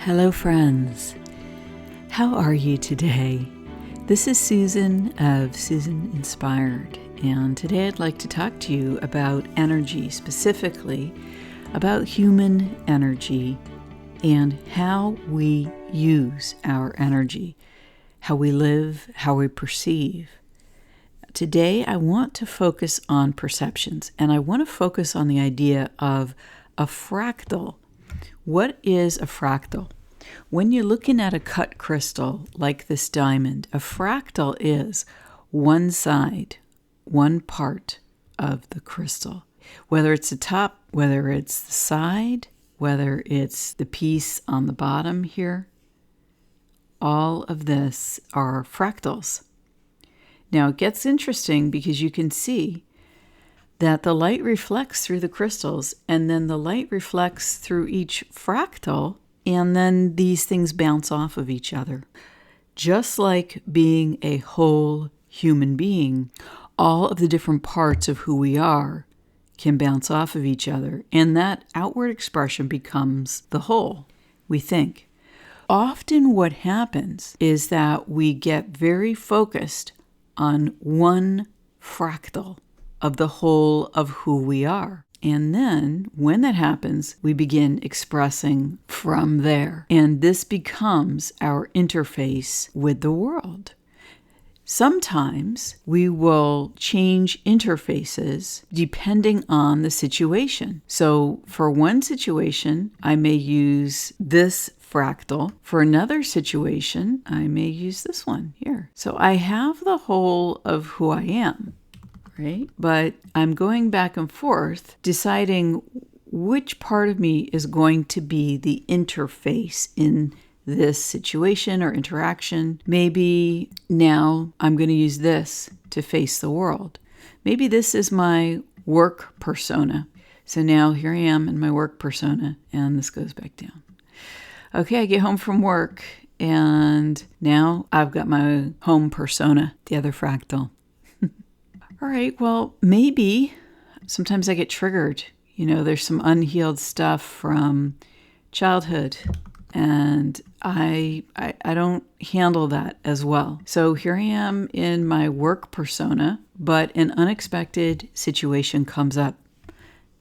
Hello, friends. How are you today? This is Susan of Susaninspired, and today I'd like to talk to you about energy, specifically about human energy and how we use our energy, how we live, how we perceive. Today I want to focus on perceptions, and I want to focus on the idea of a fractal. What is a fractal? When you're looking at a cut crystal like this diamond, a fractal is one side, one part of the crystal. Whether it's the top, whether it's the side, whether it's the piece on the bottom here, all of this are fractals. Now it gets interesting because you can see that the light reflects through the crystals, and then the light reflects through each fractal, and then these things bounce off of each other. Just like being a whole human being, all of the different parts of who we are can bounce off of each other, and that outward expression becomes the whole, we think. Often what happens is that we get very focused on one fractal of the whole of who we are. And then when that happens, we begin expressing from there. And this becomes our interface with the world. Sometimes we will change interfaces depending on the situation. So for one situation, I may use this fractal. For another situation, I may use this one here. So I have the whole of who I am. Right? But I'm going back and forth deciding which part of me is going to be the interface in this situation or interaction. Maybe now I'm going to use this to face the world. Maybe this is my work persona. So now here I am in my work persona, and this goes back down. Okay, I get home from work, and now I've got my home persona, the other fractal. All right, well, maybe sometimes I get triggered. You know, there's some unhealed stuff from childhood, and I don't handle that as well. So here I am in my work persona, but an unexpected situation comes up.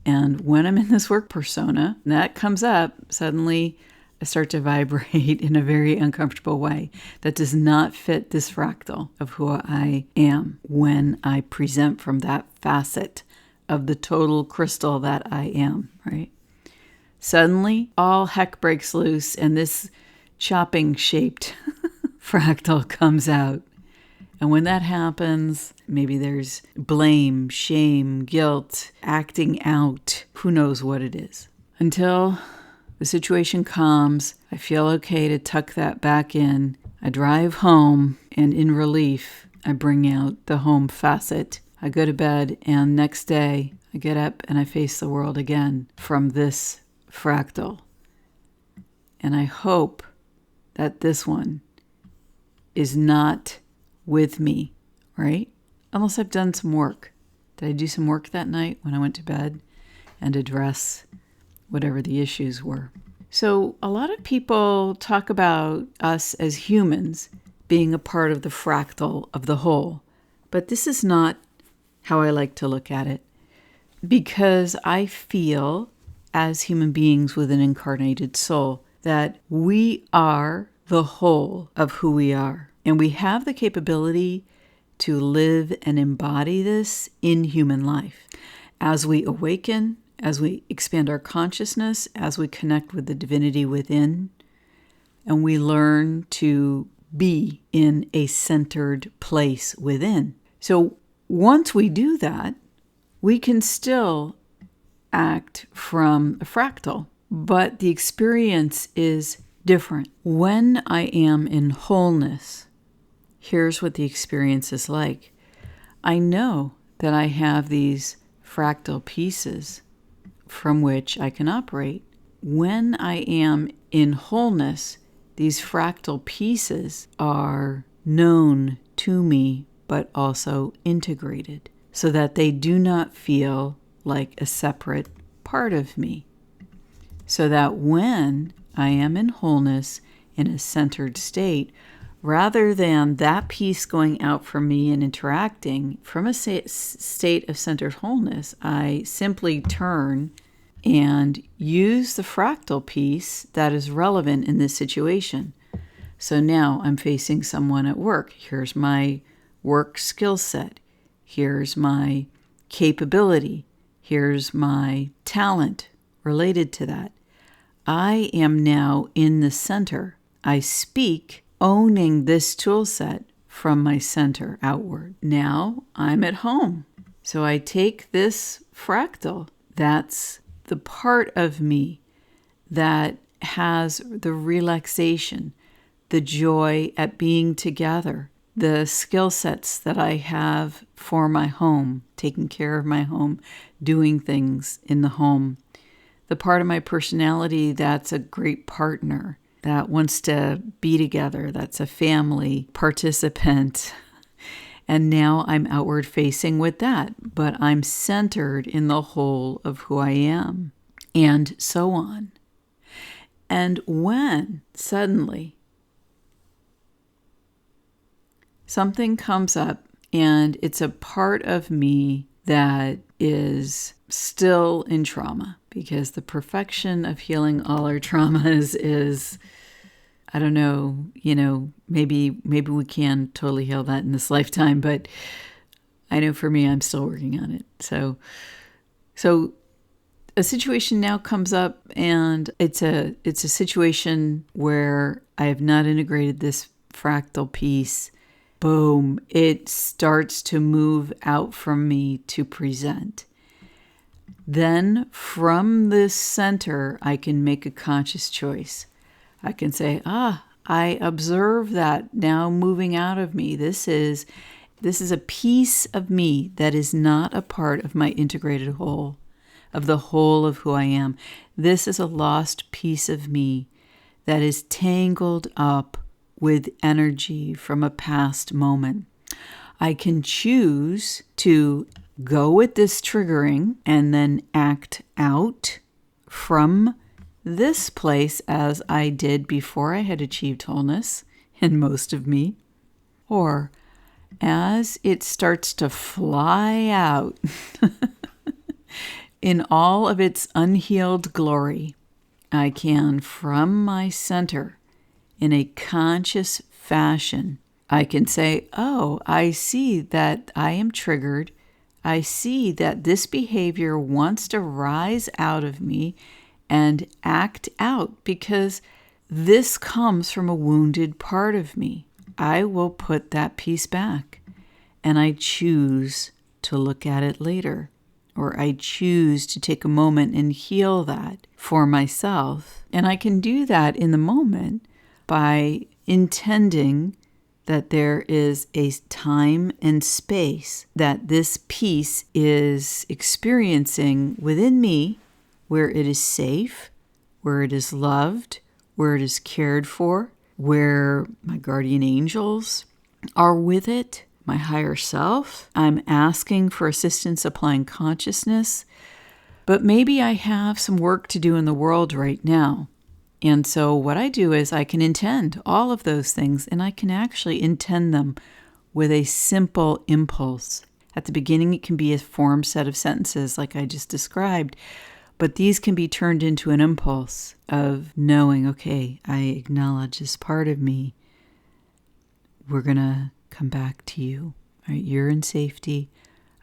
And when I'm in this work persona, that comes up, suddenly I start to vibrate in a very uncomfortable way that does not fit this fractal of who I am when I present from that facet of the total crystal that I am, right? Suddenly, all heck breaks loose, and this chopping-shaped fractal comes out. And when that happens, maybe there's blame, shame, guilt, acting out, who knows what it is. Until the situation calms, I feel okay to tuck that back in. I drive home, and in relief, I bring out the home facet. I go to bed, and next day, I get up and I face the world again from this fractal. And I hope that this one is not with me, right? Unless I've done some work. Did I do some work that night when I went to bed and address whatever the issues were? So a lot of people talk about us as humans being a part of the fractal of the whole, but this is not how I like to look at it, because I feel as human beings with an incarnated soul that we are the whole of who we are, and we have the capability to live and embody this in human life. As we awaken, as we expand our consciousness, as we connect with the divinity within, and we learn to be in a centered place within. So once we do that, we can still act from a fractal, but the experience is different. When I am in wholeness, here's what the experience is like. I know that I have these fractal pieces from which I can operate. When I am in wholeness, these fractal pieces are known to me, but also integrated, so that they do not feel like a separate part of me. So that when I am in wholeness, in a centered state, rather than that piece going out from me and interacting from a state of centered wholeness, I simply turn and use the fractal piece that is relevant in this situation. So now I'm facing someone at work. Here's my work skill set. Here's my capability. Here's my talent related to that. I am now in the center. I speak owning this tool set from my center outward. Now I'm at home. So I take this fractal, that's the part of me that has the relaxation, the joy at being together, the skill sets that I have for my home, taking care of my home, doing things in the home, the part of my personality that's a great partner, that wants to be together, that's a family participant. And now I'm outward facing with that, but I'm centered in the whole of who I am, and so on. And when suddenly something comes up and it's a part of me that is still in trauma, because the perfection of healing all our traumas is, I don't know, maybe we can totally heal that in this lifetime, but I know for me, I'm still working on it. So a situation now comes up, and it's a situation where I have not integrated this fractal piece. Boom, it starts to move out from me to present. Then from this center, I can make a conscious choice. I can say, I observe that now moving out of me. This is a piece of me that is not a part of my integrated whole, of the whole of who I am. This is a lost piece of me that is tangled up with energy from a past moment. I can choose to go with this triggering and then act out from this place as I did before I had achieved wholeness in most of me. Or as it starts to fly out in all of its unhealed glory, I can, from my center, in a conscious fashion, I can say, I see that I am triggered. I see that this behavior wants to rise out of me and act out because this comes from a wounded part of me. I will put that piece back, and I choose to look at it later, or I choose to take a moment and heal that for myself. And I can do that in the moment by intending that there is a time and space that this piece is experiencing within me, where it is safe, where it is loved, where it is cared for, where my guardian angels are with it, my higher self. I'm asking for assistance applying consciousness, but maybe I have some work to do in the world right now. And so what I do is I can intend all of those things, and I can actually intend them with a simple impulse. At the beginning, it can be a formed set of sentences like I just described, but these can be turned into an impulse of knowing, okay, I acknowledge this part of me. We're going to come back to you. All right, you're in safety.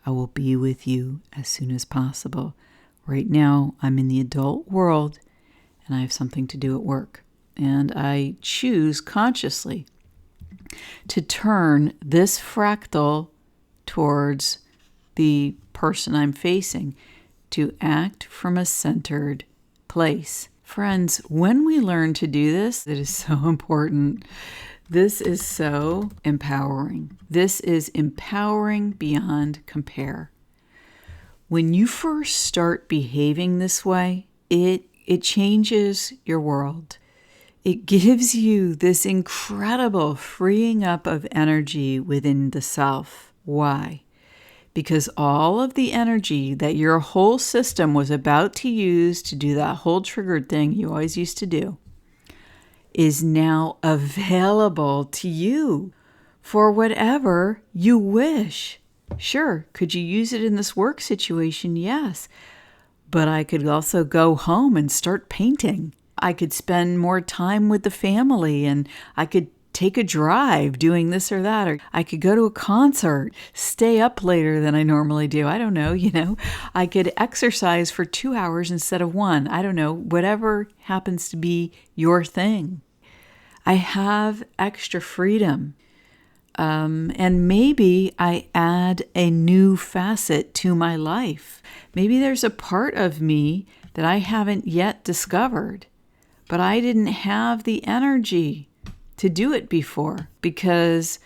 I will be with you as soon as possible. Right now, I'm in the adult world, and I have something to do at work. And I choose consciously to turn this fractal towards the person I'm facing, to act from a centered place. Friends, when we learn to do this, it is so important. This is so empowering. This is empowering beyond compare. When you first start behaving this way, it changes your world. It gives you this incredible freeing up of energy within the self. Why? Because all of the energy that your whole system was about to use to do that whole triggered thing you always used to do, is now available to you for whatever you wish. Sure, could you use it in this work situation? Yes. But I could also go home and start painting. I could spend more time with the family, and I could take a drive doing this or that, or I could go to a concert, stay up later than I normally do. I don't know, I could exercise for 2 hours instead of 1. I don't know, whatever happens to be your thing. I have extra freedom. And maybe I add a new facet to my life. Maybe there's a part of me that I haven't yet discovered, but I didn't have the energy to do it before because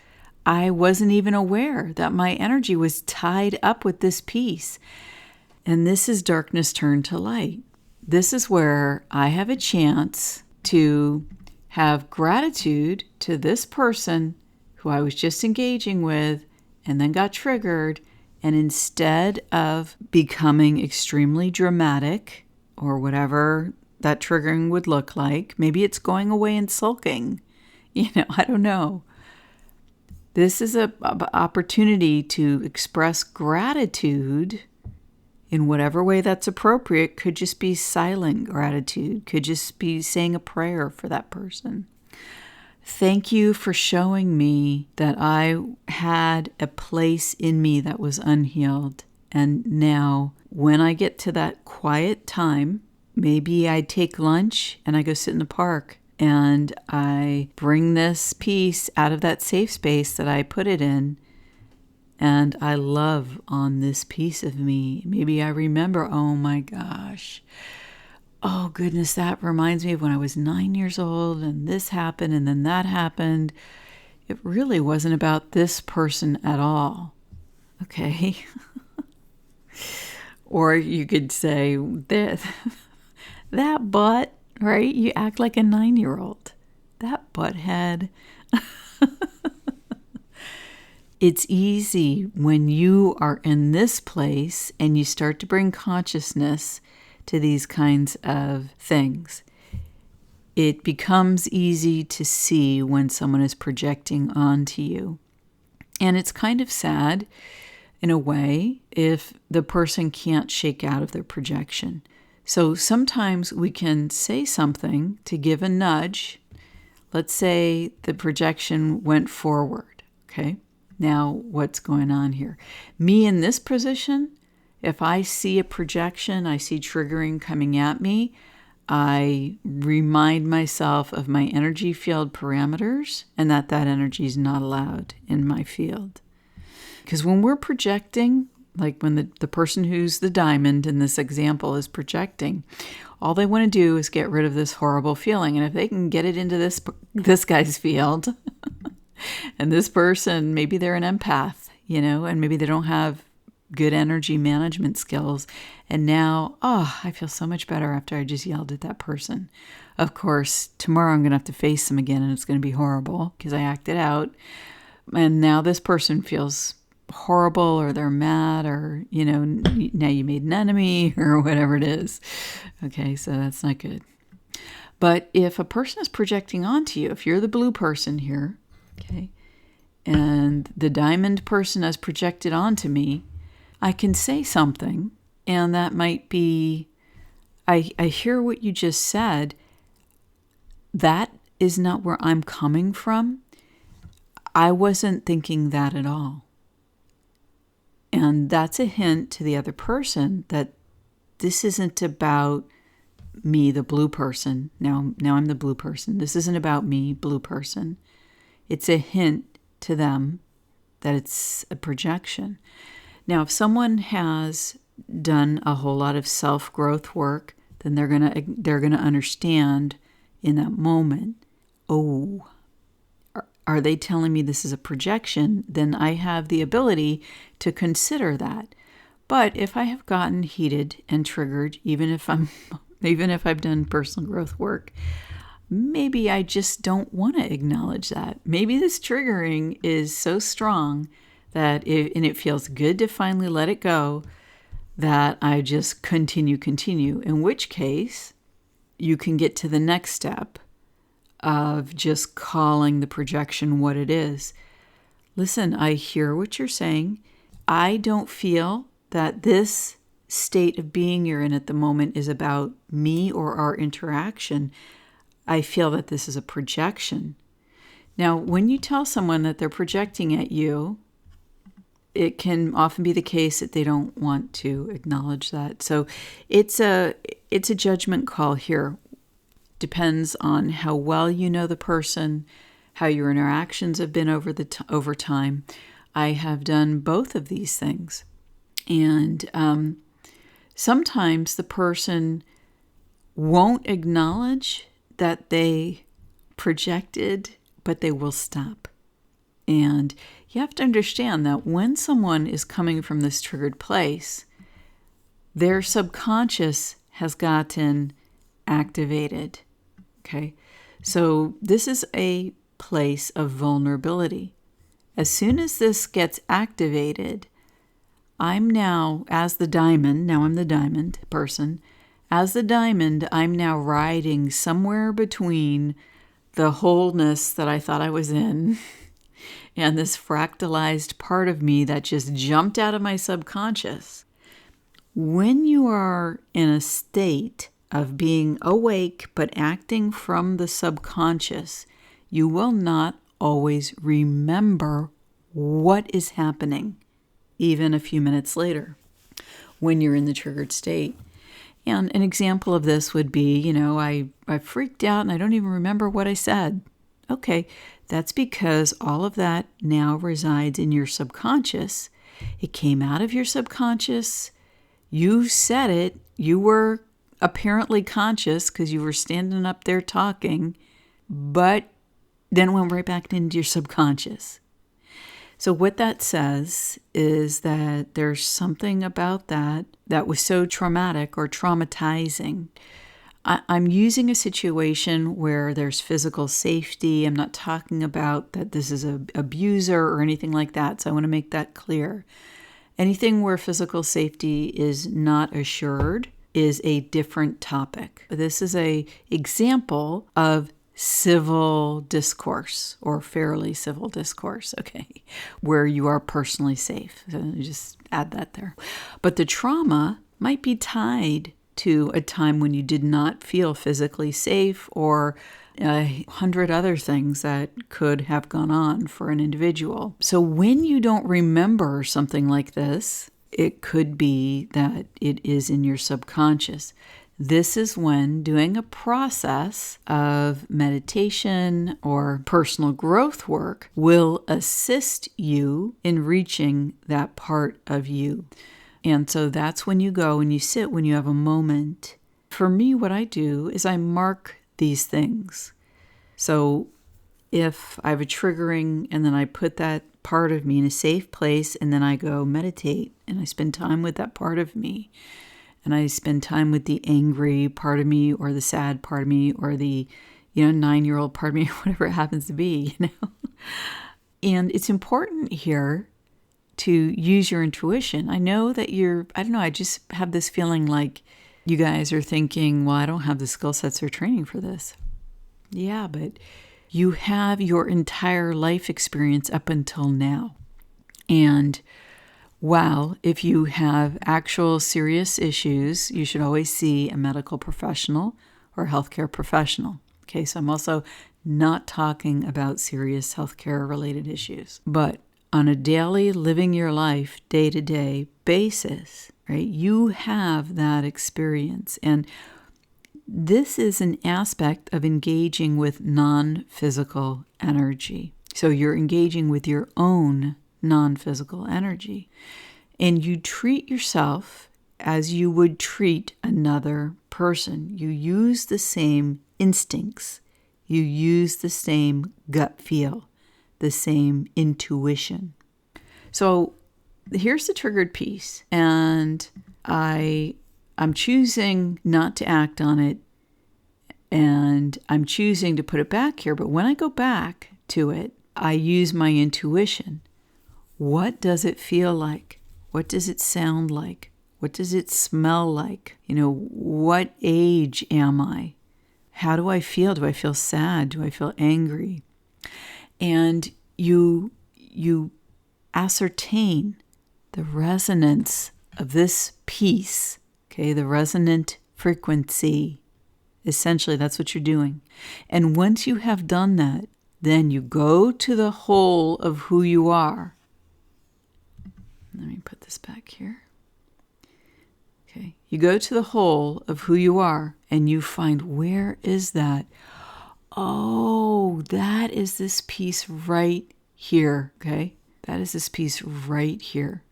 I wasn't even aware that my energy was tied up with this piece. And this is darkness turned to light. This is where I have a chance to have gratitude to this person who I was just engaging with and then got triggered. And instead of becoming extremely dramatic or whatever that triggering would look like, maybe it's going away and sulking. I don't know. This is an opportunity to express gratitude in whatever way that's appropriate. Could just be silent gratitude. Could just be saying a prayer for that person. Thank you for showing me that I had a place in me that was unhealed. And now when I get to that quiet time, maybe I take lunch and I go sit in the park. And I bring this piece out of that safe space that I put it in, and I love on this piece of me. Maybe I remember, oh my gosh, oh goodness, that reminds me of when I was 9 years old, and this happened, and then that happened. It really wasn't about this person at all. Okay. Or you could say, that butt. Right? You act like a 9-year-old. That butthead. It's easy when you are in this place and you start to bring consciousness to these kinds of things. It becomes easy to see when someone is projecting onto you. And it's kind of sad, in a way, if the person can't shake out of their projection. So sometimes we can say something to give a nudge. Let's say the projection went forward, okay? Now what's going on here? Me in this position, if I see a projection, I see triggering coming at me, I remind myself of my energy field parameters and that energy is not allowed in my field. Because when we're projecting, like when the person who's the diamond in this example is projecting, all they want to do is get rid of this horrible feeling. And if they can get it into this guy's field, and this person, maybe they're an empath, and maybe they don't have good energy management skills. And now, I feel so much better after I just yelled at that person. Of course, tomorrow I'm going to have to face them again, and it's going to be horrible because I acted out. And now this person feels horrible, or they're mad, or now you made an enemy, or whatever it is. Okay, so that's not good. But if a person is projecting onto you, if you're the blue person here, okay, and the diamond person has projected onto me, I can say something, and that might be, I hear what you just said. That is not where I'm coming from. I wasn't thinking that at all. And that's a hint to the other person that this isn't about me, the blue person. Now I'm the blue person. This isn't about me, blue person. It's a hint to them that it's a projection. Now, if someone has done a whole lot of self-growth work, then they're gonna understand in that moment, are they telling me this is a projection? Then I have the ability to consider that. But if I have gotten heated and triggered, even if I've done personal growth work, maybe I just don't want to acknowledge that. Maybe this triggering is so strong that it feels good to finally let it go, that I just continue, in which case you can get to the next step of just calling the projection what it is. Listen, I hear what you're saying. I don't feel that this state of being you're in at the moment is about me or our interaction. I feel that this is a projection. Now, when you tell someone that they're projecting at you, it can often be the case that they don't want to acknowledge that. So it's a judgment call here. Depends on how well you know the person, how your interactions have been over time. I have done both of these things. And sometimes the person won't acknowledge that they projected, but they will stop. And you have to understand that when someone is coming from this triggered place, their subconscious has gotten activated. Okay? So this is a place of vulnerability. As soon as this gets activated, I'm now, as the diamond, now I'm the diamond person, as the diamond, I'm now riding somewhere between the wholeness that I thought I was in and this fractalized part of me that just jumped out of my subconscious. When you are in a state of being awake but acting from the subconscious, you will not always remember what is happening, even a few minutes later, when you're in the triggered state. And an example of this would be, I freaked out and I don't even remember what I said. Okay, that's because all of that now resides in your subconscious. It came out of your subconscious. You said it. You were apparently conscious because you were standing up there talking, but then went right back into your subconscious. So what that says is that there's something about that was so traumatic or traumatizing. I'm using a situation where there's physical safety. I'm not talking about that this is an abuser or anything like that. So I want to make that clear. Anything where physical safety is not assured is a different topic. This is an example of civil discourse or fairly civil discourse, okay, where you are personally safe. So just add that there. But the trauma might be tied to a time when you did not feel physically safe or 100 other things that could have gone on for an individual. So when you don't remember something like this, it could be that it is in your subconscious. This is when doing a process of meditation or personal growth work will assist you in reaching that part of you. And so that's when you go and you sit when you have a moment. For me, what I do is I mark these things. So if I have a triggering and then I put that part of me in a safe place and then I go meditate and I spend time with that part of me. And I spend time with the angry part of me or the sad part of me or the, 9-year-old part of me, whatever it happens to be, And it's important here to use your intuition. I know that I just have this feeling like you guys are thinking, well, I don't have the skill sets or training for this. Yeah, but you have your entire life experience up until now. And while if you have actual serious issues, you should always see a medical professional or a healthcare professional. Okay, so I'm also not talking about serious healthcare related issues. But on a daily living your life, day-to-day basis, right, you have that experience. And this is an aspect of engaging with non-physical energy. So you're engaging with your own non-physical energy. And you treat yourself as you would treat another person. You use the same instincts. You use the same gut feel, the same intuition. So here's the triggered piece. And I'm choosing not to act on it. And I'm choosing to put it back here. But when I go back to it, I use my intuition. What does it feel like? What does it sound like? What does it smell like? What age am I? How do I feel? Do I feel sad? Do I feel angry? And you ascertain the resonance of this piece, okay, the resonant frequency. Essentially, that's what you're doing. And once you have done that, then you go to the whole of who you are. Let me put this back here. Okay, you go to the whole of who you are, and you find, where is that? Oh, that is this piece right here, okay? That is this piece right here.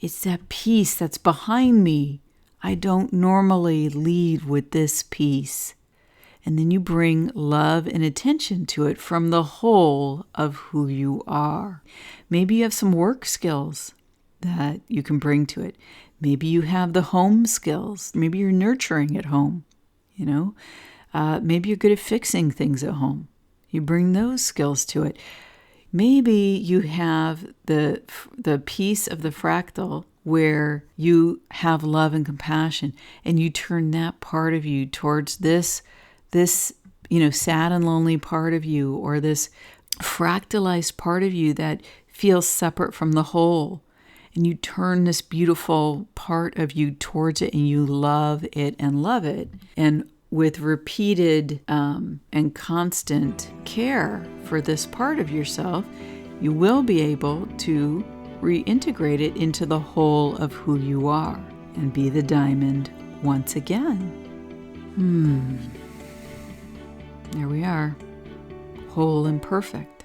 It's that piece that's behind me. I don't normally lead with this piece. And then you bring love and attention to it from the whole of who you are. Maybe you have some work skills that you can bring to it. Maybe you have the home skills. Maybe you're nurturing at home, you know. Maybe you're good at fixing things at home. You bring those skills to it. Maybe you have the piece of the fractal where you have love and compassion, and you turn that part of you towards this sad and lonely part of you, or this fractalized part of you that feels separate from the whole. And you turn this beautiful part of you towards it, and you love it and love it. And with repeated and constant care for this part of yourself, you will be able to reintegrate it into the whole of who you are and be the diamond once again. There we are, whole and perfect.